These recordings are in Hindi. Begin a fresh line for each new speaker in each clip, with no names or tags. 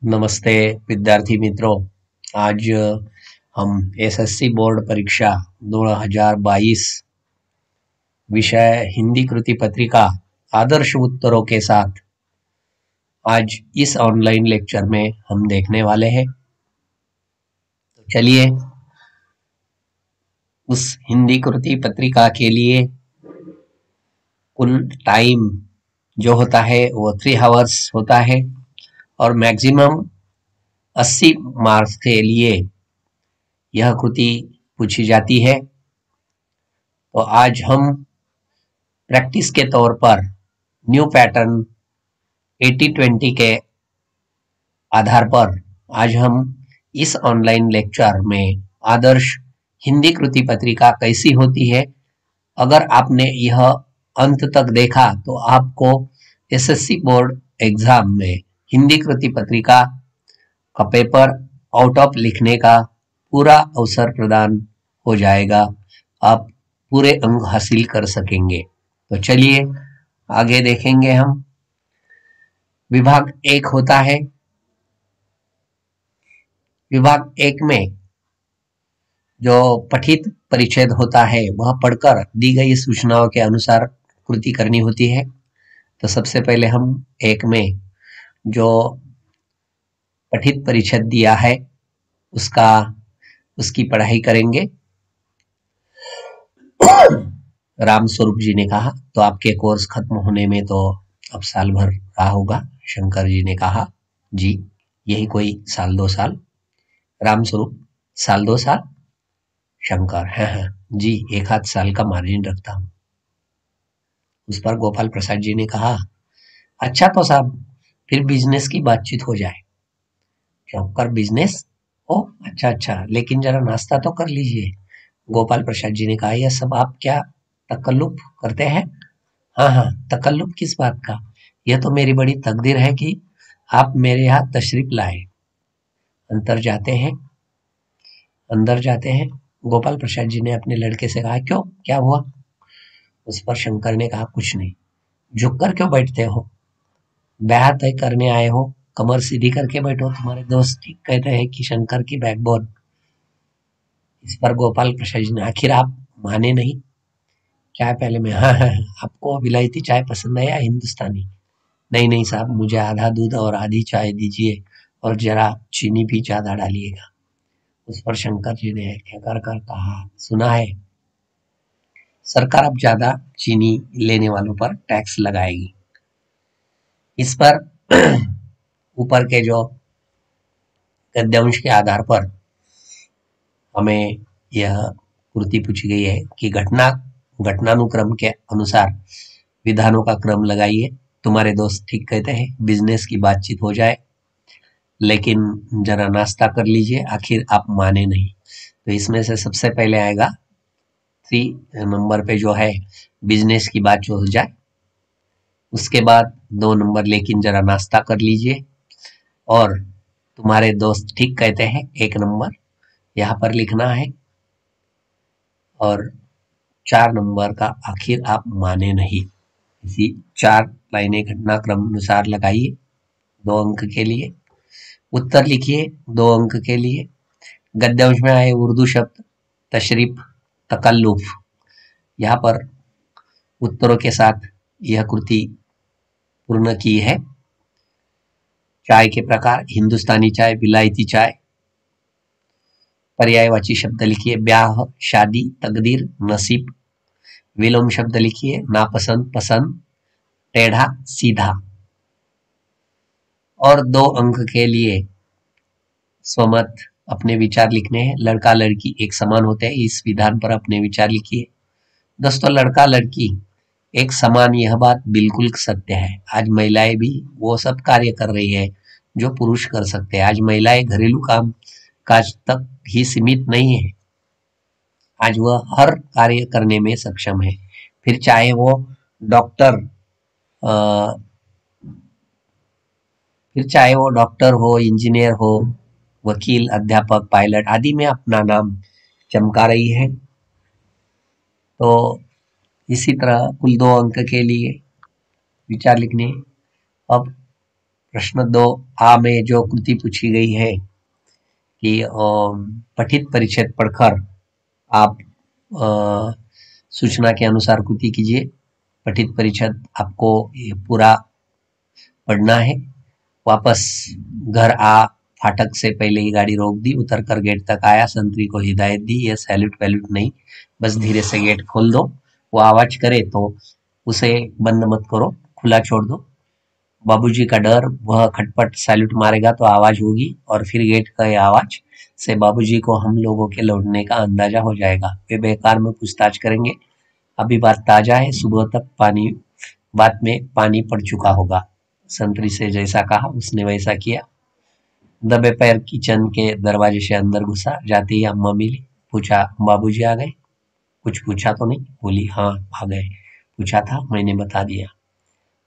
नमस्ते विद्यार्थी मित्रों। आज हम एसएससी बोर्ड परीक्षा 2022 विषय हिंदी कृति पत्रिका आदर्श उत्तरों के साथ आज इस ऑनलाइन लेक्चर में हम देखने वाले हैं। तो चलिए उस हिंदी कृति पत्रिका के लिए कुल टाइम जो होता है वो 3 आवर्स होता है और मैक्सिमम 80 मार्क्स के लिए यह कृति पूछी जाती है। तो आज हम प्रैक्टिस के तौर पर न्यू पैटर्न 80-20 के आधार पर आज हम इस ऑनलाइन लेक्चर में आदर्श हिंदी कृति पत्रिका कैसी होती है, अगर आपने यह अंत तक देखा तो आपको एसएससी बोर्ड एग्जाम में हिंदी कृति पत्रिका का पेपर आउट ऑफ लिखने का पूरा अवसर प्रदान हो जाएगा। आप पूरे अंक हासिल कर सकेंगे। तो चलिए आगे देखेंगे हम। विभाग 1 होता है। विभाग 1 में जो पठित परिच्छेद होता है वह पढ़कर दी गई सूचनाओं के अनुसार कृति करनी होती है। तो सबसे पहले हम 1 में जो पठित परिच्छेद दिया है उसकी पढ़ाई करेंगे। राम स्वरूप जी ने कहा, तो आपके कोर्स खत्म होने में तो अब साल भर रहा होगा। शंकर जी ने कहा, जी यही कोई साल 2 साल। राम स्वरूप, साल 2 साल। शंकर, हाँ जी 1 आध साल का मार्जिन रखता हूँ। उस पर गोपाल प्रसाद जी ने कहा, अच्छा तो साहब फिर बिजनेस की बातचीत हो जाए। शंकर, बिजनेस? ओ अच्छा, लेकिन जरा नाश्ता तो कर लीजिए। गोपाल प्रसाद जी ने कहा, यह सब आप क्या तकल्लुफ करते हैं? हाँ, तकल्लुफ किस बात का? यह तो मेरी बड़ी तकदीर है कि आप मेरे यहाँ तशरीफ लाए। अंदर जाते हैं। गोपाल प्रसाद जी ने अपने लड़के से कहा, क्यों, क्या हुआ? उस पर शंकर ने कहा, कुछ नहीं। झुककर क्यों बैठते हो? ब्याह तय करने आए हो, कमर सीधी करके बैठो। तुम्हारे दोस्त ठीक कहते हैं कि शंकर की बैकबोन। इस पर गोपाल प्रसाद जी ने, आखिर आप माने नहीं? चाय पहले में, हाँ, आपको विलायती चाय पसंद है या हिंदुस्तानी? नहीं साहब, मुझे आधा दूध और आधी चाय दीजिए और जरा चीनी भी ज्यादा डालिएगा। उस पर शंकर जी ने कर कहा, सुना है सरकार अब ज्यादा चीनी लेने वालों पर टैक्स लगाएगी। इस पर ऊपर के जो गद्यांश के आधार पर हमें यह कृति पूछी गई है कि घटनानुक्रम के अनुसार विधानों का क्रम लगाइए। तुम्हारे दोस्त ठीक कहते हैं, बिजनेस की बातचीत हो जाए, लेकिन जरा नाश्ता कर लीजिए, आखिर आप माने नहीं। तो इसमें से सबसे पहले आएगा 3 नंबर पे जो है बिजनेस की बात जो हो जाए। उसके बाद 2 नंबर लेकिन जरा नाश्ता कर लीजिए, और तुम्हारे दोस्त ठीक कहते हैं 1 नंबर यहाँ पर लिखना है, और 4 नंबर का आखिर आप माने नहीं। इसी 4 लाइनें घटनाक्रम अनुसार लगाइए 2 अंक के लिए। उत्तर लिखिए 2 अंक के लिए। गद्यांश में आए उर्दू शब्द तशरीफ, तकल्लुफ, यहाँ पर उत्तरों के साथ यह कृति पूर्ण की है। चाय के प्रकार, हिंदुस्तानी चाय, विलायती चाय। पर्यायवाची शब्द लिखिए, ब्याह, शादी, तकदीर, नसीब। विलोम शब्द लिखिए, नापसंद, पसंद, टेढ़ा, सीधा। और 2 अंक के लिए स्वमत, अपने विचार लिखने हैं। लड़का लड़की एक समान होते हैं, इस विधान पर अपने विचार लिखिए। दोस्तों, लड़का लड़की एक समान, यह बात बिल्कुल सत्य है। आज महिलाएं भी वो सब कार्य कर रही है जो पुरुष कर सकते हैं। आज महिलाएं घरेलू काम काज तक ही सीमित नहीं है, आज वह हर कार्य करने में सक्षम है। फिर चाहे वो डॉक्टर हो, इंजीनियर हो, वकील, अध्यापक, पायलट आदि में अपना नाम चमका रही है। तो इसी तरह कुल 2 अंक के लिए विचार लिखने। अब प्रश्न 2 आ में जो कृति पूछी गई है कि पठित परिच्छेद पढ़कर आप सूचना के अनुसार कृति कीजिए। पठित परिच्छेद आपको ये पूरा पढ़ना है। वापस घर आ, फाटक से पहले ही गाड़ी रोक दी, उतर कर गेट तक आया, संतरी को हिदायत दी, ये सैल्यूट वैल्यूट नहीं, बस धीरे से गेट खोल दो। वो आवाज करे तो उसे बंद मत करो, खुला छोड़ दो। बाबूजी का डर, वह खटपट सैल्यूट मारेगा तो आवाज होगी और फिर गेट का आवाज से बाबूजी को हम लोगों के लौटने का अंदाजा हो जाएगा। वे बेकार में पूछताछ करेंगे। अभी बात ताजा है, सुबह तक बात में पानी पड़ चुका होगा। संतरी से जैसा कहा उसने वैसा किया। दबे पैर किचन के दरवाजे से अंदर घुसा। जाते ही अम्मा मिली। पूछा, बाबूजी आ गए? कुछ पूछा तो नहीं? बोली, हाँ आ गए। पूछा था, मैंने बता दिया।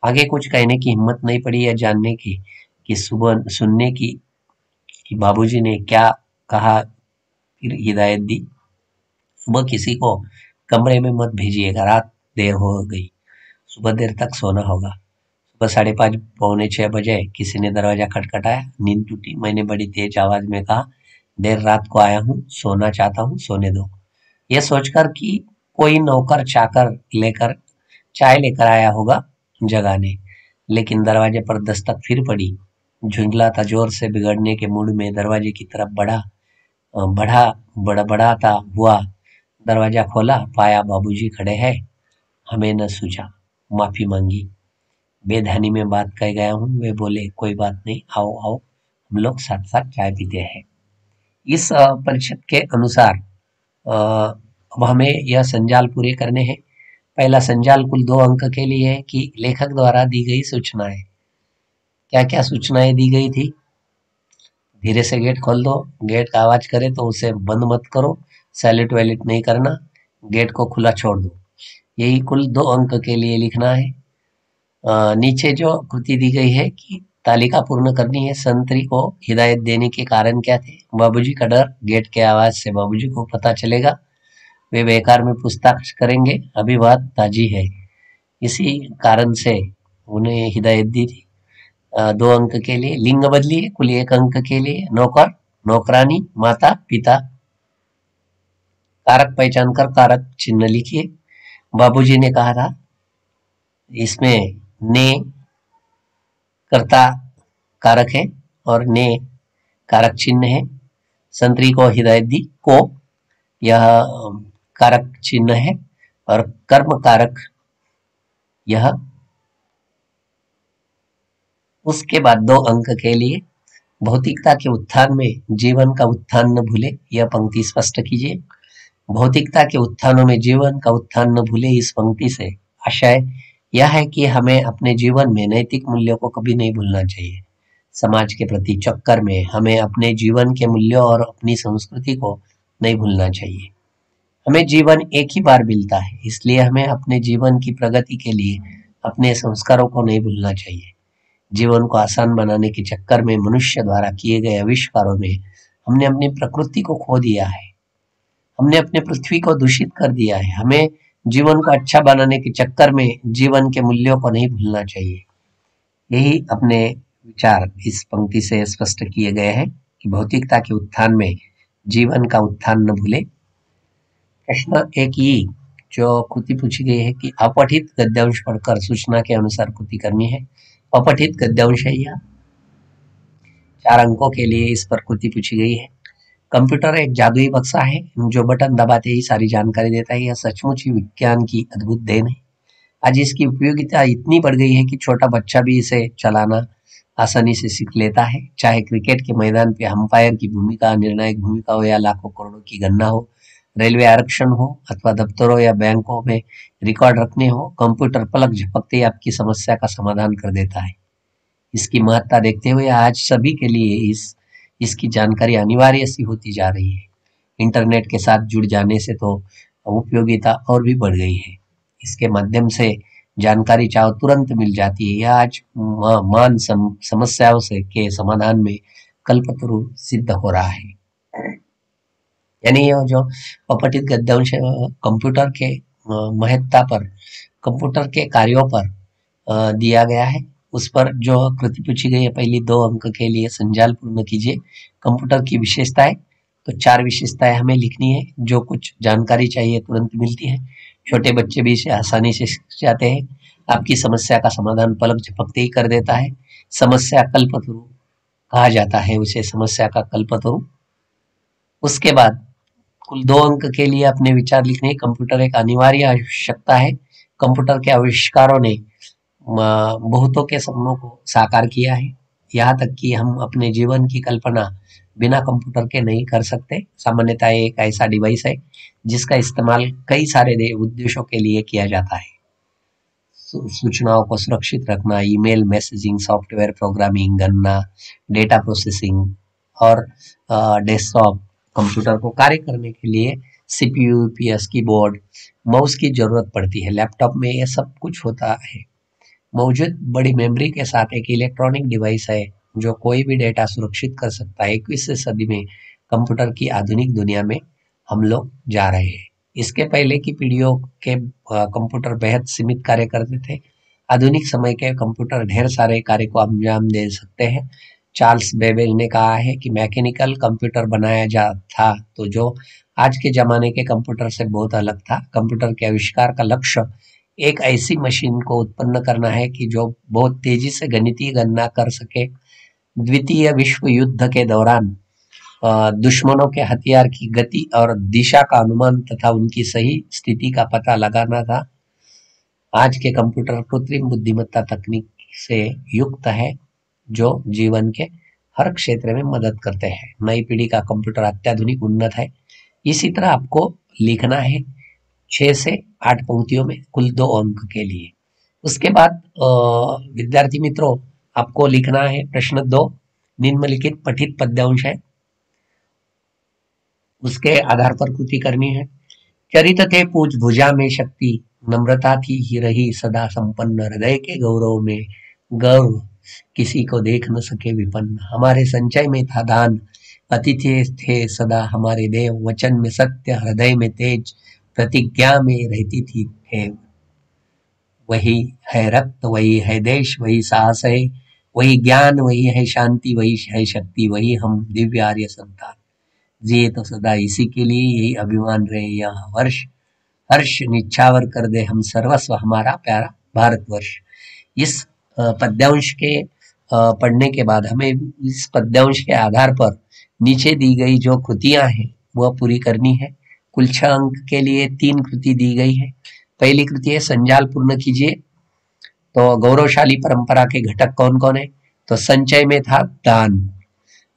आगे कुछ कहने की हिम्मत नहीं पड़ी या जानने की कि सुबह सुनने की कि बाबूजी ने क्या कहा, फिर हिदायत दी। सुबह किसी को कमरे में मत भेजिएगा, रात देर हो गई, सुबह देर तक सोना होगा। सुबह 5:30 पौने 6 बजे किसी ने दरवाजा खटखटाया। नींद टूटी। मैंने बड़ी तेज आवाज में कहा, देर रात को आया हूँ, सोना चाहता हूँ, सोने दो। यह सोचकर कि कोई नौकर चाकर लेकर चाय लेकर आया होगा जगाने, लेकिन दरवाजे पर दस्तक फिर पड़ी। झुंझलाता जोर से बिगड़ने के मूड में दरवाजे की तरफ बड़बड़ाता हुआ दरवाजा खोला, पाया बाबूजी खड़े हैं। हमें न सूझा, माफी मांगी। बेध्यानी में बात कह गया हूँ। वे बोले, कोई बात नहीं, आओ आओ, हम लोग साथ साथ चाय पीते हैं। इस परिषद के अनुसार अब हमें यह संजाल पूरे करने हैं। पहला संजाल कुल 2 अंक के लिए है कि लेखक द्वारा दी गई सूचनाएं। क्या क्या सूचनाएं दी गई थी? धीरे से गेट खोल दो, गेट का आवाज करे तो उसे बंद मत करो, सैल्यूट वैल्यूट नहीं करना, गेट को खुला छोड़ दो। यही कुल 2 अंक के लिए लिखना है। नीचे जो कृति दी गई है कि तालिका पूर्ण करनी है। संतरी को हिदायत देने के कारण क्या थे? बाबूजी का डर, गेट के आवाज से बाबूजी को पता चलेगा, वे बेकार में पूछताछ करेंगे, अभी बात ताजी है, इसी कारण से उन्हें हिदायत दी थी। 2 अंक के लिए लिंग बदलिए, कुल 1 अंक के लिए नौकर, नौकरानी, माता, पिता। कारक पहचान कर कारक चिन्ह लिखिए। बाबूजी ने कहा था, इसमें ने कर्ता कारक है और ने कारक चिन्ह है। संतरी को हिदायत दी, को यह कारक चिन्ह है और कर्म कारक यह। उसके बाद 2 अंक के लिए भौतिकता के उत्थान में जीवन का उत्थान न भूले, यह पंक्ति स्पष्ट कीजिए। भौतिकता के उत्थानों में जीवन का उत्थान न भूले, इस पंक्ति से आशय यह है कि हमें अपने जीवन में नैतिक मूल्यों को कभी नहीं भूलना चाहिए। समाज के प्रति चक्कर में हमें अपने जीवन के मूल्यों और अपनी संस्कृति को नहीं भूलना चाहिए। हमें जीवन एक ही बार मिलता है, इसलिए हमें अपने जीवन की प्रगति के लिए अपने संस्कारों को नहीं भूलना चाहिए। जीवन को आसान बनाने के चक्कर में मनुष्य द्वारा किए गए आविष्कारों में हमने अपनी प्रकृति को खो दिया है, हमने अपने पृथ्वी को दूषित कर दिया है। हमें जीवन को अच्छा बनाने के चक्कर में जीवन के मूल्यों को नहीं भूलना चाहिए। यही अपने विचार इस पंक्ति से स्पष्ट किए गए हैं कि भौतिकता के उत्थान में जीवन का उत्थान न भूले। प्रश्न 1 ई जो कृति पूछी गई है कि अपठित गद्यांश पढ़कर सूचना के अनुसार कृति करनी है। अपठित गद्यांश है यह। 4 अंकों के लिए इस पर कृति पूछी गई है। कंप्यूटर एक जादुई बक्सा है जो बटन दबाते ही सारी जानकारी देता है। यह सचमुच ही विज्ञान की अद्भुत देन है। आज इसकी उपयोगिता इतनी बढ़ गई है कि छोटा बच्चा भी इसे चलाना आसानी से सीख लेता है। चाहे क्रिकेट के मैदान पे अंपायर की भूमिका निर्णायक भूमिका हो या लाखों करोड़ों की गणना हो, रेलवे आरक्षण हो अथवा दफ्तरों या बैंकों में रिकॉर्ड रखने हो, कंप्यूटर पलक झपकते ही आपकी समस्या का समाधान कर देता है। इसकी महत्ता देखते हुए आज सभी के लिए इसकी जानकारी अनिवार्य सी होती जा रही है। इंटरनेट के साथ जुड़ जाने से तो उपयोगिता और भी बढ़ गई है। इसके माध्यम से जानकारी चाहो तुरंत मिल जाती है। यह आज मान समस्याओं से के समाधान में कल्पतरु सिद्ध हो रहा है। यानी यह जो अपठित गद्यांश है कंप्यूटर के महत्ता पर, कंप्यूटर के कार्यों पर दिया गया है। उस पर जो कृति पूछी गई है पहली 2 अंक के लिए संजाल पूर्ण कीजिए। कंप्यूटर की विशेषताएं, तो 4 विशेषताएं हमें लिखनी है। जो कुछ जानकारी चाहिए तुरंत मिलती है, छोटे बच्चे भी इसे आसानी से सीख जाते हैं। आपकी समस्या का समाधान पलक झपकते ही कर देता है। समस्या कल्पतरु कहा जाता है उसे, समस्या का कल्पतरु। उसके बाद कुल 2 अंक के लिए अपने विचार लिखने। कंप्यूटर एक अनिवार्य आवश्यकता है। कंप्यूटर के आविष्कारों ने बहुतों के सपनों को साकार किया है। यहाँ तक कि हम अपने जीवन की कल्पना बिना कंप्यूटर के नहीं कर सकते। सामान्यतः एक ऐसा डिवाइस है जिसका इस्तेमाल कई सारे उद्देश्यों के लिए किया जाता है। सूचनाओं को सुरक्षित रखना, ईमेल, मैसेजिंग, सॉफ्टवेयर प्रोग्रामिंग, गणना, डेटा प्रोसेसिंग और डेस्कटॉप कंप्यूटर को कार्य करने के लिए सीपीयू, यूपीएस, कीबोर्ड, माउस की जरूरत पड़ती है। लैपटॉप में यह सब कुछ होता है। मौजूद बड़ी मेमोरी के साथ एक इलेक्ट्रॉनिक डिवाइस है जो कोई भी डेटा सुरक्षित कर सकता है। 21वीं सदी में कंप्यूटर की आधुनिक दुनिया में हम लोग जा रहे हैं। इसके पहले की पीढ़ियों के कंप्यूटर बेहद सीमित कार्य करते थे। आधुनिक समय के कंप्यूटर ढेर सारे कार्य को अंजाम दे सकते हैं। चार्ल्स बेबेज ने कहा है कि मैकेनिकल कंप्यूटर बनाया जा था तो जो आज के जमाने के कंप्यूटर से बहुत अलग था। कंप्यूटर के आविष्कार का लक्ष्य एक ऐसी मशीन को उत्पन्न करना है कि जो बहुत तेजी से गणितीय गणना कर सके। द्वितीय विश्व युद्ध के दौरान दुश्मनों के हथियार की गति और दिशा का अनुमान तथा उनकी सही स्थिति का पता लगाना था। आज के कंप्यूटर कृत्रिम बुद्धिमत्ता तकनीक से युक्त है जो जीवन के हर क्षेत्र में मदद करते हैं। नई पीढ़ी का कंप्यूटर अत्याधुनिक उन्नत है। इसी तरह आपको लिखना है 6 से 8 पंक्तियों में कुल 2 अंक के लिए। उसके बाद विद्यार्थी मित्रों, आपको लिखना है प्रश्न 2, निम्नलिखित पठित पद्यांश है, उसके आधार पर कृति करनी है। चरित थे पूज भुजा में शक्ति, नम्रता थी ही रही सदा संपन्न, हृदय के गौरव में गर्व किसी को देख न सके विपन्न। हमारे संचय में था दान, अतिथि थे सदा हमारे देव, वचन में सत्य, हृदय में तेज, प्रतिज्ञा में रहती थी ठेव। वही है रक्त, वही है देश, वही साहस है, वही ज्ञान, वही है शांति, वही है शक्ति, वही हम दिव्य आर्य संतान। जिए तो सदा इसी के लिए, यही अभिमान रहे यह वर्ष, हर्ष निछावर कर दे हम सर्वस्व हमारा प्यारा भारतवर्ष। इस पद्यांश के पढ़ने के बाद हमें इस पद्यांश के आधार पर नीचे दी गई जो कृतियां हैं वह पूरी करनी है। कुल 6 अंक के लिए 3 कृति दी गई है। पहली कृति है संजाल पूर्ण कीजिए। तो गौरवशाली परंपरा के घटक कौन कौन है? तो संचय में था दान,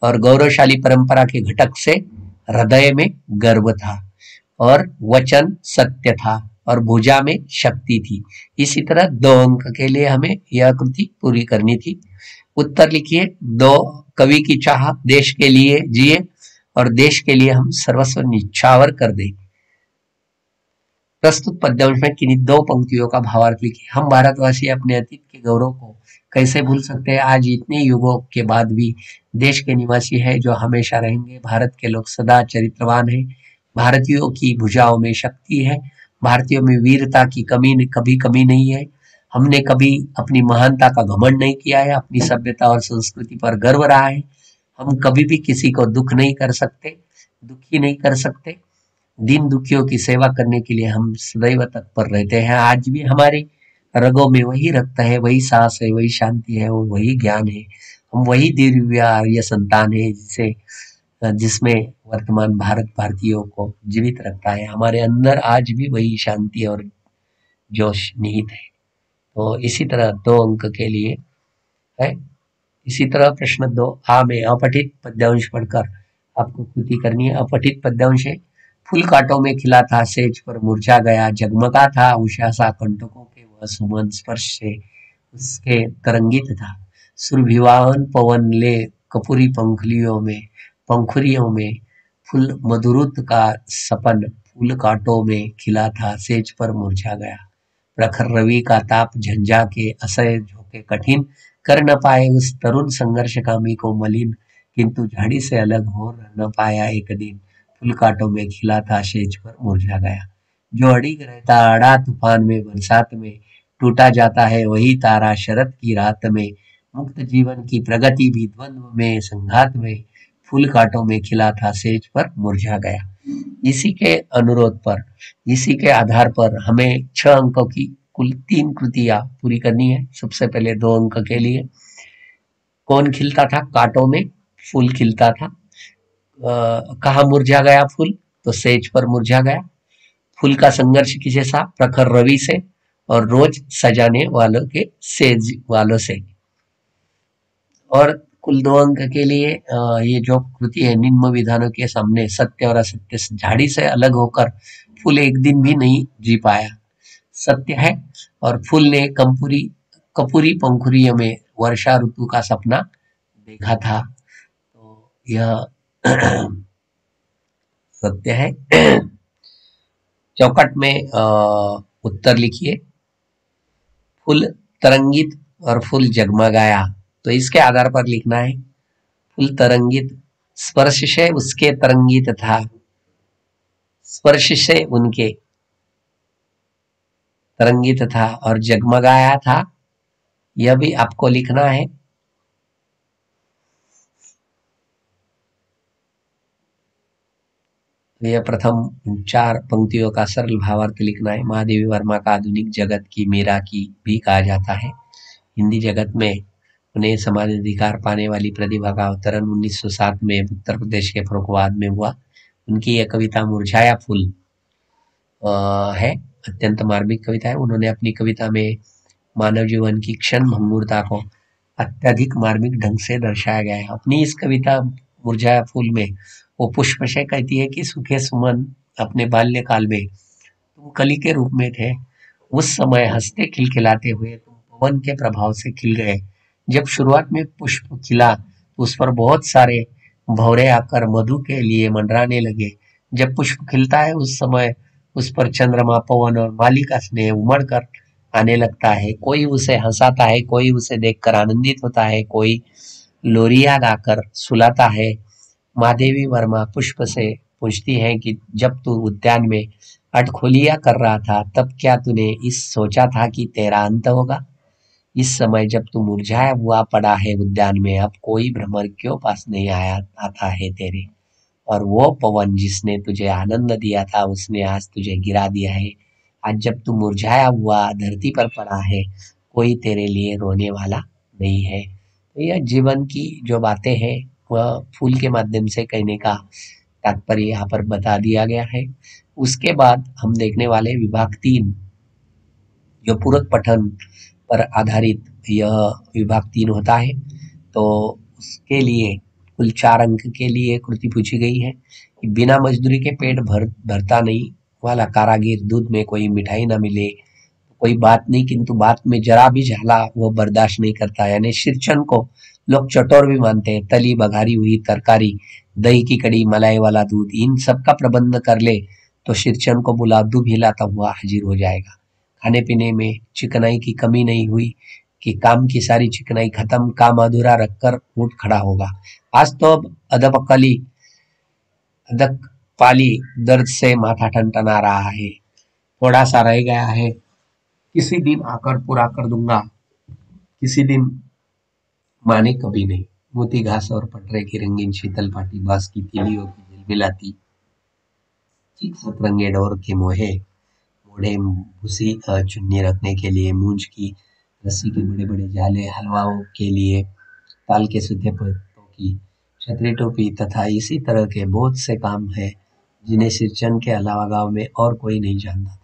और गौरवशाली परंपरा के घटक से हृदय में गर्व था, और वचन सत्य था, और भुजा में शक्ति थी। इसी तरह 2 अंक के लिए हमें यह कृति पूरी करनी थी। उत्तर लिखिए। 2, कवि की चाह, देश के लिए जिए और देश के लिए हम सर्वस्व निछावर कर दें। प्रस्तुत पद्यांश में किन्हीं 2 पंक्तियों का भावार्थ लिखिए। हम भारतवासी अपने अतीत के गौरव को कैसे भूल सकते हैं? आज इतने युगों के बाद भी देश के निवासी है जो हमेशा रहेंगे। भारत के लोग सदा चरित्रवान हैं। भारतीयों की भुजाओं में शक्ति है। भारतीयों में वीरता की कभी कमी नहीं है। हमने कभी अपनी महानता का घमंड नहीं किया है। अपनी सभ्यता और संस्कृति पर गर्व रहा है। हम कभी भी किसी को दुखी नहीं कर सकते। दीन दुखियों की सेवा करने के लिए हम सदैव तत्पर रहते हैं। आज भी हमारे रगों में वही रक्त है, वही सांस है, वही शांति है और वही ज्ञान है। हम वही दिव्य आर्य संतान है जिसमें वर्तमान भारत भारतीयों को जीवित रखता है। हमारे अंदर आज भी वही शांति और जोश निहित है। तो इसी तरह 2 अंक के लिए है। इसी तरह प्रश्न 2 आ में अपठित पद्यांश पढ़कर आपको कृति करनी है। अपठित पद्यांश है। फूल कांटों में खिला था, सेज पर मुरझा गया, जगमगा था उषा सा कंटकों के वह सुमन, स्पर्श से उसके तरंगित था। सुरभिवाहन पवन ले कपूरी पंखुरियों में फूल मधुरुत का सपन, फूल कांटों में खिला था, सेज पर मुरझा गया। प्रखर रवि का ताप झंझा के, असह्य झोंके कठिन, कर न पाए उस तरुण संघर्षकामी को मलिन, किंतु झाड़ी से अलग हो न पाया एक दिन, फूल कांटों में खिला था, सेज पर मुरझा गया। जो अड़िग रहता अड़ा तूफान में, बरसात में, टूटा जाता है वही तारा शरद की रात में, मुक्त जीवन की प्रगति भी द्वंद्व में संघात में, फूल कांटों में खिला था सेज पर मुरझा गया। इसी के अनुरोध पर, इसी के आधार पर हमें 6 अंकों की कुल 3 कृतियां पूरी करनी है। सबसे पहले 2 अंक के लिए कौन खिलता था कांटों में, फूल खिलता था। कहाँ मुरझा गया फूल, तो सेज पर मुरझा गया। फूल का संघर्ष किसे सा, प्रखर रवि से, और रोज सजाने वालों के सेज वालों से। और कुल 2 अंक के लिए ये जो कृति है, निम्न विधानों के सामने सत्य और असत्य झाड़ी से अलग होकर फूल एक दिन भी नहीं जी पाया। सत्य है, और फूल ने कपूरी पंखुड़ियों में वर्षा ऋतु का सपना देखा था। तो यह सत्य है। चौखट में उत्तर लिखिए। फूल तरंगित और फूल जगमगाया, तो इसके आधार पर लिखना है। फूल तरंगित, स्पर्श से उसके तरंगित था, स्पर्श से उनके तरंगित था, और जगमगाया था, यह भी आपको लिखना है। यह प्रथम 4 पंक्तियों का सरल भावार्थ लिखना है। महादेवी वर्मा का आधुनिक जगत की मीरा की भी कहा जाता है। हिंदी जगत में उन्हें समाज अधिकार पाने वाली प्रतिभा का अवतरण 1907 में उत्तर प्रदेश के फर्रुखाबाद में हुआ। उनकी यह कविता मुरझाया फूल है, अत्यंत मार्मिक कविता है। उन्होंने अपनी कविता में मानव जीवन की क्षण भंगुरता को अत्यधिक मार्मिक ढंग से दर्शाया गया है। अपनी इस कविता मुरझाया फूल में वो पुष्प से कहती है कि सूखे सुमन अपने बाल्यकाल में तुम कली के रूप में थे, उस समय हंसते खिलखिलाते हुए तुम पवन के प्रभाव से खिल गए। जब शुरुआत में पुष्प खिला तो उस पर बहुत सारे भौरे आकर मधु के लिए मंडराने लगे। जब पुष्प खिलता है उस समय उस पर चंद्रमा, पवन और माली का स्नेह उमड़ कर आने लगता है। कोई उसे हंसाता है, कोई उसे देखकर आनंदित होता है, कोई लोरिया गाकर सुलाता है। महादेवी वर्मा पुष्प से पूछती है कि जब तू उद्यान में अठखोलियां कर रहा था तब क्या तूने इस सोचा था कि तेरा अंत होगा? इस समय जब तू मुरझाया हुआ पड़ा है उद्यान में, अब कोई भ्रमर क्यों पास नहीं आया आता है तेरे? और वो पवन जिसने तुझे आनंद दिया था उसने आज तुझे गिरा दिया है। आज जब तू मुरझाया हुआ धरती पर पड़ा है, कोई तेरे लिए रोने वाला नहीं है। तो यह जीवन की जो बातें हैं वह फूल के माध्यम से कहने का तात्पर्य यहाँ पर बता दिया गया है। उसके बाद हम देखने वाले विभाग 3, जो पूरक पठन पर आधारित यह विभाग 3 होता है। तो उसके लिए कुल 4 अंक के लिए कृति पूछी गई है कि बिना मजदूरी के पेट भरता नहीं वाला कारागिर, दूध में कोई मिठाई ना मिले तो कोई बात नहीं, किंतु बात में जरा भी झाला वो बर्दाश्त नहीं करता। यानी शिरचन को लोग चटोर भी मानते हैं। तली बघारी हुई तरकारी, दही की कड़ी, मलाई वाला दूध, इन सब का प्रबंध कर ले तो शिरचन को बुलादू भी लाता हुआ हाजिर हो जाएगा। खाने पीने में चिकनाई की कमी नहीं हुई कि काम की सारी चिकनाई खत्म, काम अधूरा रखकर उठ खड़ा होगा। आज तो अब अदक पाली दर्द से माथा टनटना रहा है, थोड़ा सा रह गया है, किसी दिन आकर पूरा कर दूंगा, किसी दिन माने कभी नहीं। मोती घास और पटरे की रंगीन शीतल पाटी, बांस की तीलियों की झिलमिलाती चीख, सतरंगे डोर के मोहे मोढ़े, भूसी चुन्नी रखने के लिए मूंज की रस्सी के बड़े बड़े जाले, हलवाओं के लिए ताल के सूखे पत्तों की छतरी टोपी तथा इसी तरह के बहुत से काम हैं जिन्हें सिरचन के अलावा गांव में और कोई नहीं जानता था।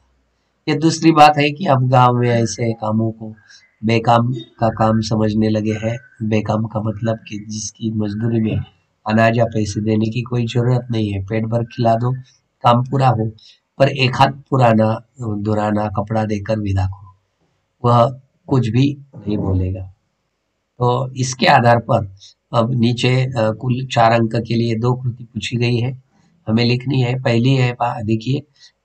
ये दूसरी बात है कि अब गांव में ऐसे कामों को बेकाम का काम समझने लगे हैं। बेकाम का मतलब कि जिसकी मजदूरी में अनाज या पैसे देने की कोई जरूरत नहीं है, पेट भर खिला दो, काम पूरा हो, पर एक हाथ पुराना दुराना कपड़ा देकर विदा करो, वह कुछ भी नहीं बोलेगा। तो इसके आधार पर अब नीचे कुल 4 अंक के लिए 2 कृति पूछी गई है, हमें लिखनी है। पहली है, देखिए,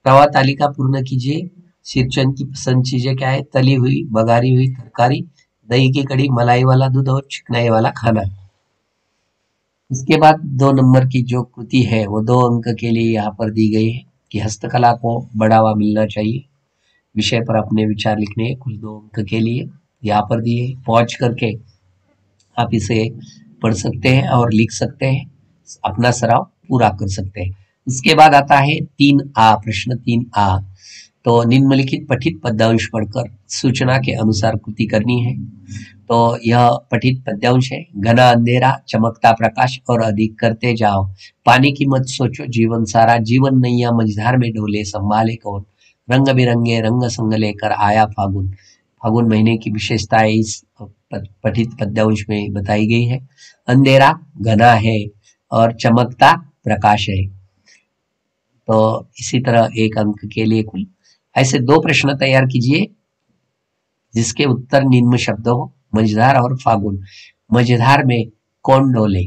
प्रवाह तालिका पूर्ण कीजिए। सिरचन की पसंद चीजें क्या है? तली हुई बघारी हुई तरकारी, दही की कड़ी, मलाई वाला दूध और चिकनाई वाला खाना। इसके बाद 2 नंबर की जो कृति है वो 2 अंक के लिए यहाँ पर दी गई है कि हस्तकला को बढ़ावा मिलना चाहिए। विषय पर अपने विचार लिखने हैं कुछ 2 अंक के लिए, यहाँ पर दिए, पॉज करके आप इसे पढ़ सकते हैं और लिख सकते हैं, अपना सराव पूरा कर सकते हैं। उसके बाद आता है 3A, प्रश्न 3A। तो निम्नलिखित पठित पद्यांश पढ़कर सूचना के अनुसार कृति करनी है। तो यह पठित पद्यांश है। घना अंधेरा, चमकता प्रकाश और अधिक करते जाओ, पानी की मत सोचो जीवन सारा, जीवन नैया मझधार में डोले, संभाले कौन, रंग बिरंगे रंग संग लेकर आया फागुन। फागुन महीने की विशेषताएं इस पठित पद्यांश में बताई गई है। अंधेरा घना है और चमकता प्रकाश है। तो इसी तरह 1 अंक के लिए कुल ऐसे 2 प्रश्न तैयार कीजिए जिसके उत्तर निम्न शब्द हो। मझधार और फागुन। मझधार में कौन डोले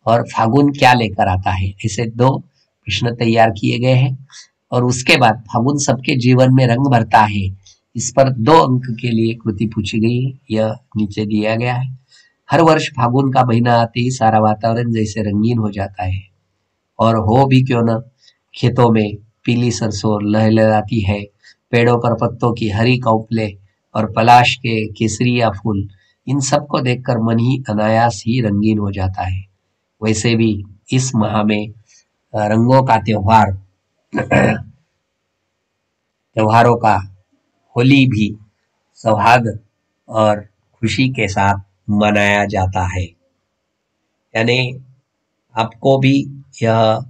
और फागुन क्या लेकर आता है, ऐसे 2 प्रश्न तैयार किए गए हैं। और उसके बाद फागुन सबके जीवन में रंग भरता है, इस पर 2 अंक के लिए कृति पूछी गई है, यह नीचे दिया गया है। हर वर्ष फागुन का महीना आते ही सारा वातावरण जैसे रंगीन हो जाता है, और हो भी क्यों न, खेतों में पीली सरसों लहलहाती है, पेड़ों पर पत्तों की हरी कौपले और पलाश के केसरिया फूल, इन सब को देखकर मन ही अनायास ही रंगीन हो जाता है। वैसे भी इस माह में रंगों का त्योहार त्योहारों का होली भी सौहार्द और खुशी के साथ मनाया जाता है। यानी आपको भी यह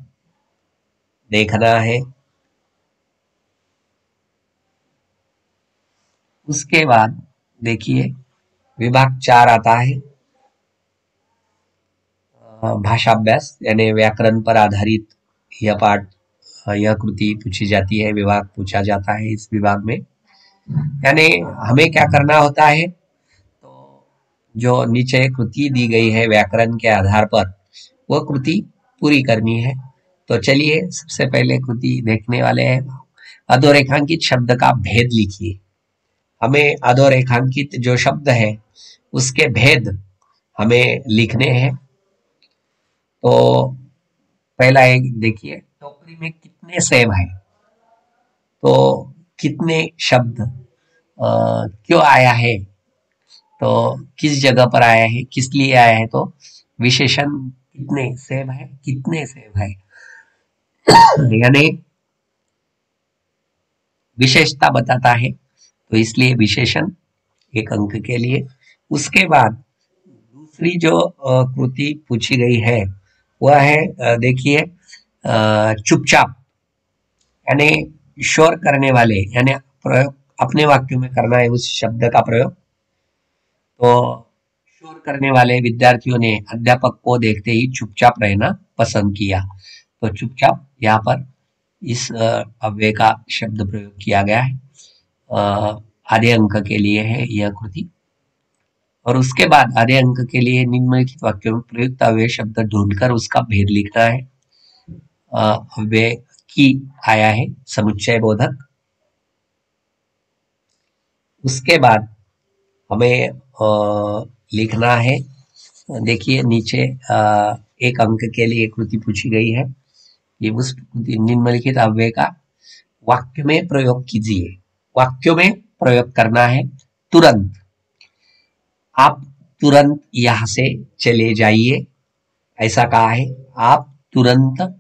देखना है। उसके बाद देखिए विभाग 4 आता है, भाषाभ्यास यानी व्याकरण पर आधारित यह पाठ, यह कृति पूछी जाती है, विभाग पूछा जाता है इस विभाग में। यानी हमें क्या करना होता है, तो जो नीचे कृति दी गई है व्याकरण के आधार पर वह कृति पूरी करनी है। तो चलिए सबसे पहले कृति देखने वाले हैं। अधोरेखांकित शब्द का भेद लिखिए। हमें अधोरेखांकित जो शब्द है उसके भेद हमें लिखने हैं। तो पहला एक देखिए, टोकरी में कितने सेब है, तो कितने शब्द क्यों आया है, तो किस जगह पर आया है, किस लिए आया है, तो विशेषण कितने सेब है, कितने सेब है, यानी विशेषता बताता है, तो इसलिए विशेषण 1 अंक के लिए। उसके बाद दूसरी जो कृति पूछी गई है वह है देखिए चुपचाप, यानी शोर करने वाले, यानी प्रयोग अपने वाक्यों में करना है उस शब्द का प्रयोग। तो शोर करने वाले विद्यार्थियों ने अध्यापक को देखते ही चुपचाप रहना पसंद किया। तो चुपचाप यहाँ पर इस अव्यय का शब्द प्रयोग किया गया है। आधे अंक के लिए है यह कृति। और उसके बाद आधे अंक के लिए निम्नलिखित वाक्यों में प्रयुक्त अव्यय शब्द ढूंढकर उसका भेद लिखना है। अव्यय की आया है समुच्चय बोधक। उसके बाद हमें लिखना है, देखिए नीचे 1 अंक के लिए कृति पूछी गई है, ये उस निम्नलिखित अव्यय का वाक्य में प्रयोग कीजिए। वाक्यों में प्रयोग करना है। तुरंत, आप तुरंत यहां से चले जाइए, ऐसा कहा है। आप तुरंत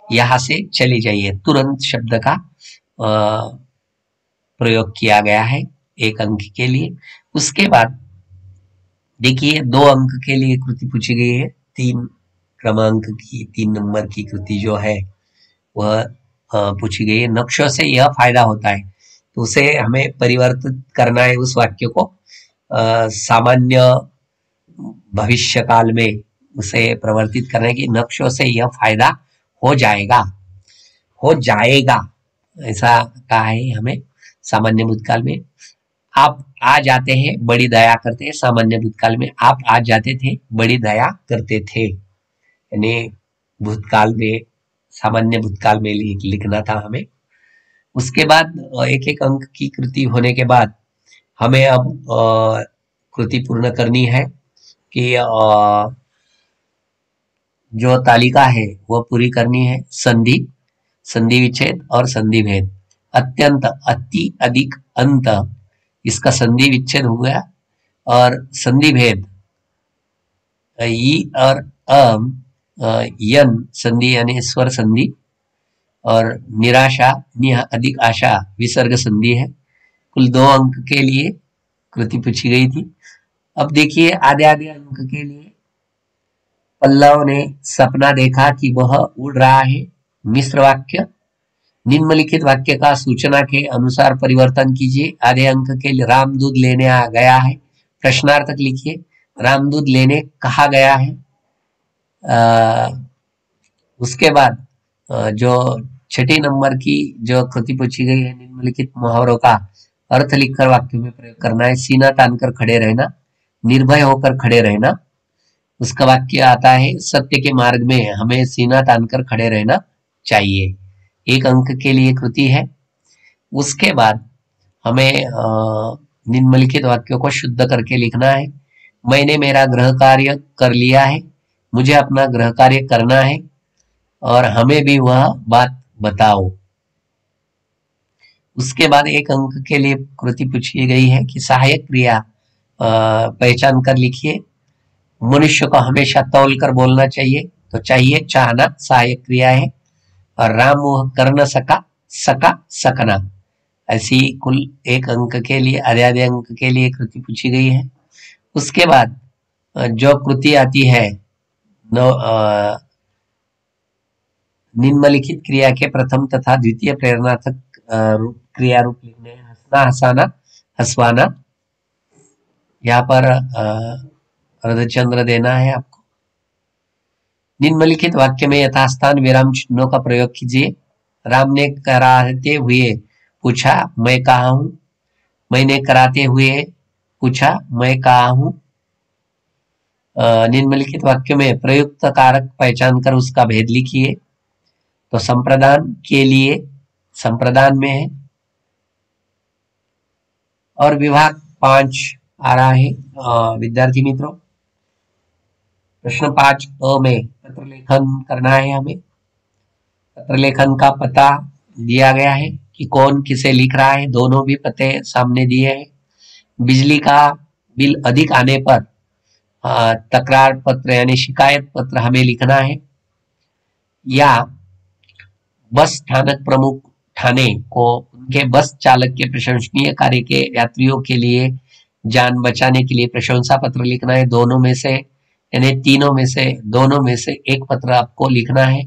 यहां से चले जाइए, तुरंत शब्द का प्रयोग किया गया है 1 अंक के लिए। उसके बाद देखिए 2 अंक के लिए कृति पूछी गई है, 3 क्रमांक की 3 नंबर की कृति जो है वह पूछी गई है। नक्शों से यह फायदा होता है, तो उसे हमें परिवर्तित करना है उस वाक्य को, सामान्य भविष्य काल में उसे प्रवर्तित करने की। नक्शों से यह फायदा हो जाएगा, हो जाएगा ऐसा कहा है हमें सामान्य भूतकाल में। आप आ जाते हैं बड़ी दया करते हैं, सामान्य भूतकाल में आप आ जाते थे बड़ी दया करते थे, यानी भूतकाल में सामान्य भूतकाल में लिखना था हमें। उसके बाद 1-1 अंक की कृति होने के बाद हमें अब कृति पूर्ण करनी है कि जो तालिका है वो पूरी करनी है। संधि, संधि विच्छेद और संधि भेद। अत्यंत, अति, अधिक, अंत, इसका संधि विच्छेद हो गया और संधि भेद ई और अम, यन संधि यानी स्वर संधि, और निराशा, निह अधिक आशा विसर्ग संधि है। कुल 2 अंक के लिए कृति पूछी गई थी। अब देखिए आधे आधे अंक के लिए, पल्लव ने सपना देखा कि वह उड़ रहा है। मिश्र वाक्य, निम्नलिखित वाक्य का सूचना के अनुसार परिवर्तन कीजिए। आधे अंक के लिए राम दूध लेने आ गया है, प्रश्नार्थक लिखिए। राम दूध लेने कहा गया है। उसके बाद जो 6 नंबर की जो कृति पूछी गई है, निम्नलिखित मुहावरों का अर्थ लिखकर वाक्य में प्रयोग करना है। सीना तानकर खड़े रहना, निर्भय होकर खड़े रहना। उसका वाक्य आता है, सत्य के मार्ग में हमें सीना तानकर खड़े रहना चाहिए। 1 अंक के लिए कृति है। उसके बाद हमें निम्नलिखित वाक्यों को शुद्ध करके लिखना है। मैंने मेरा गृह कार्य कर लिया है, मुझे अपना गृह कार्य करना है और हमें भी वह बात बताओ। उसके बाद 1 अंक के लिए कृति पूछी गई है कि सहायक क्रिया पहचान कर लिखिए। मनुष्य को हमेशा तौल कर बोलना चाहिए, तो चाहिए चाहना सहायक क्रिया है। और राम वह कर न सका, सका सकना। ऐसी कुल 1 अंक के लिए, आधे आधे अंक के लिए कृति पूछी गई है। उसके बाद जो कृति आती है, निम्नलिखित क्रिया के प्रथम तथा द्वितीय प्रेरणार्थक क्रिया रूप लिखने हैं। हंसना, हंसाना, हंसवाना। यहाँ पर अर्धचंद्र देना है आपको। निम्नलिखित वाक्य में यथास्थान विराम चिन्हों का प्रयोग कीजिए। राम ने कराते हुए पूछा, मैं कहाँ हूं। मैंने कराते हुए पूछा, मैं कहाँ हूं। निम्नलिखित वाक्य में प्रयुक्त कारक पहचान कर उसका भेद लिखिए। तो संप्रदान के लिए संप्रदान में है। और विभाग 5 आ रहा है विद्यार्थी मित्रों। प्रश्न 5 अ में पत्र लेखन करना है हमें। पत्र लेखन का पता दिया गया है कि कौन किसे लिख रहा है, दोनों भी पते सामने दिए हैं। बिजली का बिल अधिक आने पर तकरार पत्र यानी शिकायत पत्र हमें लिखना है। या बस स्थानक प्रमुख ठाणे को उनके बस चालक के प्रशंसनीय कार्य के यात्रियों के लिए जान बचाने के लिए प्रशंसा पत्र लिखना है। दोनों में से यानी तीनों में से दोनों में से एक पत्र आपको लिखना है।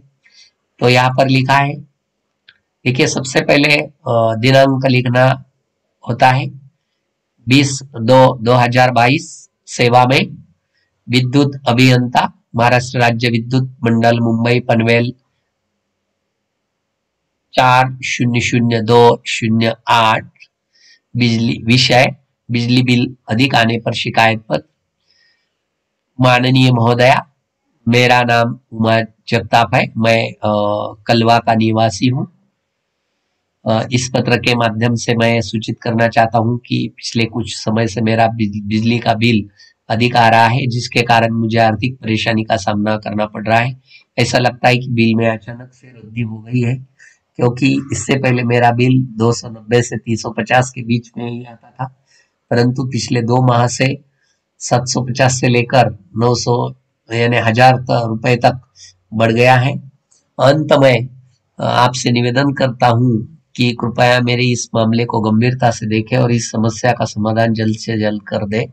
तो यहाँ पर लिखा है, देखिए सबसे पहले दिनांक लिखना होता है 20/2/2022। सेवा में विद्युत अभियंता, महाराष्ट्र राज्य विद्युत मंडल, मुंबई पनवेल 400208। बिजली विषय बिजली बिल अधिक आने पर शिकायत पत्र। माननीय महोदया, मेरा नाम उमा जगताप है, मैं कलवा का निवासी हूँ। इस पत्र के माध्यम से मैं सूचित करना चाहता हूँ कि पिछले कुछ समय से मेरा बिजली का बिल अधिक आ रहा है, जिसके कारण मुझे आर्थिक परेशानी का सामना करना पड़ रहा है। ऐसा लगता है कि बिल में अचानक से वृद्धि हो गई है, क्योंकि इससे पहले मेरा बिल 290 से 350 के बीच में ही आता था, परंतु पिछले 2 माह से 750 से लेकर 900 यानी 1000 रुपए तक बढ़ गया है। अंत में आपसे निवेदन करता हूं कि कृपया मेरे इस मामले को गंभीरता से देखें और इस समस्या का समाधान जल्द से जल्द कर दे।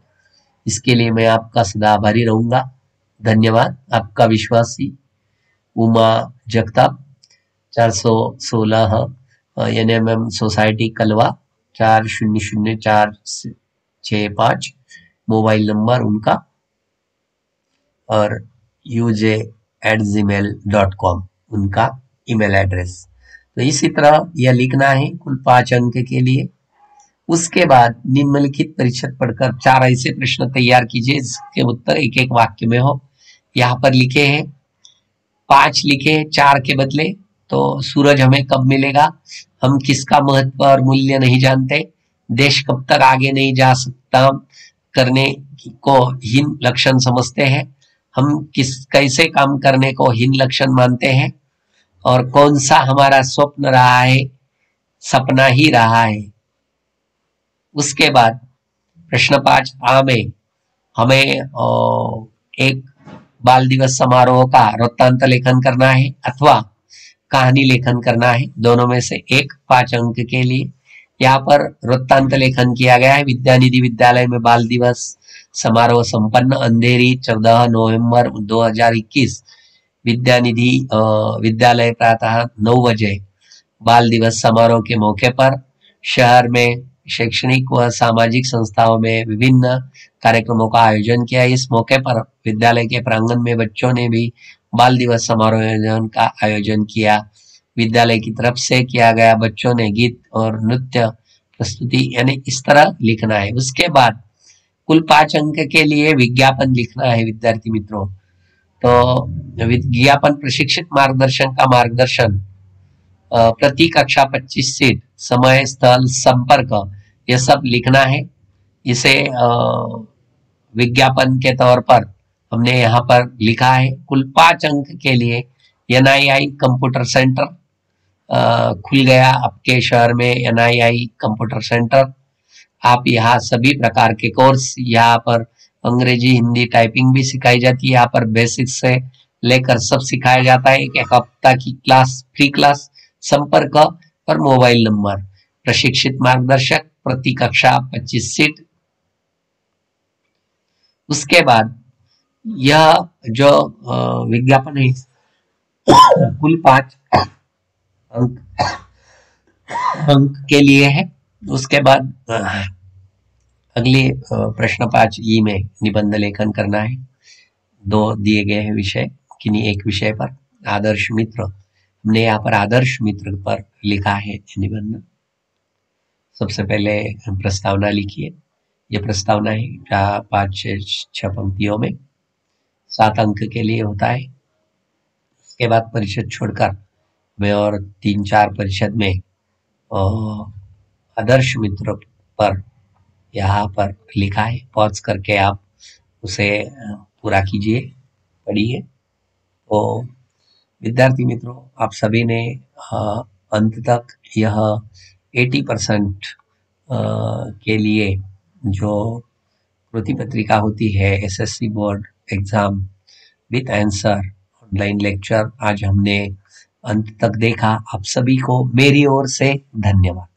इसके लिए मैं आपका सदा आभारी रहूंगा। धन्यवाद। आपका विश्वासी उमा जगताप, 416 NMM सोसाइटी कलवा, 400465 मोबाइल नंबर उनका, और uj@gmail.com उनका ईमेल एड्रेस। तो इसी तरह यह लिखना है कुल 5 अंक के लिए। उसके बाद निम्नलिखित परिच्छेद पढ़कर 4 ऐसे प्रश्न तैयार कीजिए जिसके उत्तर एक एक वाक्य में हो। यहाँ पर लिखे हैं 5 लिखे 4 के बदले। तो सूरज हमें कब मिलेगा, हम किसका महत्व और मूल्य नहीं जानते, देश कब तक आगे नहीं जा सकता करने को हीन लक्षण समझते हैं, हम कैसे काम करने को हीन लक्षण मानते हैं, और कौन सा हमारा स्वप्न रहा है सपना ही रहा है। उसके बाद प्रश्न 5 आ में हमें एक बाल दिवस समारोह का वृत्तांत लेखन करना है अथवा कहानी लेखन करना है, दोनों में से एक। 5 अंक के लिए यहाँ पर वृत्तांत लेखन किया गया है। विद्यानिधि विद्यालय में बाल दिवस समारोह संपन्न। अंधेरी 14 नवंबर 2021 विद्यानिधि विद्यालय प्रातः 9 बजे बाल दिवस समारोह के मौके पर शहर में शैक्षणिक व सामाजिक संस्थाओं में विभिन्न कार्यक्रमों का आयोजन किया। इस मौके पर विद्यालय के प्रांगण में बच्चों ने भी बाल दिवस समारोह का आयोजन किया। विद्यालय की तरफ से किया गया। बच्चों ने गीत और नृत्य प्रस्तुति, यानी इस तरह लिखना है। उसके बाद कुल 5 अंक के लिए विज्ञापन लिखना है विद्यार्थी मित्रों। तो विज्ञापन प्रशिक्षित मार्गदर्शन का मार्गदर्शन, प्रति कक्षा 25 सीट, समय, स्थल, संपर्क, ये सब लिखना है। इसे विज्ञापन के तौर पर हमने यहाँ पर लिखा है। कुल 5 अंक के लिए NII कंप्यूटर सेंटर खुल गया आपके शहर में। NII कंप्यूटर सेंटर, आप यहाँ सभी प्रकार के कोर्स, यहाँ पर अंग्रेजी, हिंदी, टाइपिंग भी सिखाई जाती है। यहाँ पर बेसिक से लेकर सब सिखाया जाता है। एक हफ्ता की क्लास, फ्री क्लास। संपर्क और मोबाइल नंबर। प्रशिक्षित मार्गदर्शक, प्रति कक्षा 25 सीट। उसके बाद यह जो विज्ञापन है कुल 5 अंक के लिए है। उसके बाद अगले प्रश्न 5 ई में निबंध लेखन करना है। 2 दिए गए हैं विषय, किन्हीं एक विषय पर। आदर्श मित्र, हमने यहाँ पर आदर्श मित्र पर लिखा है निबंध। सबसे पहले प्रस्तावना लिखिए। ये प्रस्तावना है 5-6 पंक्तियों में, 7 अंक के लिए होता है। उसके बाद परिषद छोड़कर में और 3-4 परिषद में आदर्श मित्र पर यहाँ पर लिखा है। पॉज करके आप उसे पूरा कीजिए, पढ़िए। तो विद्यार्थी मित्रों, आप सभी ने अंत तक यह 80% के लिए जो कृति पत्रिका होती है SSC board exam with answer online lecture, आज हमने अंत तक देखा। आप सभी को मेरी ओर से धन्यवाद।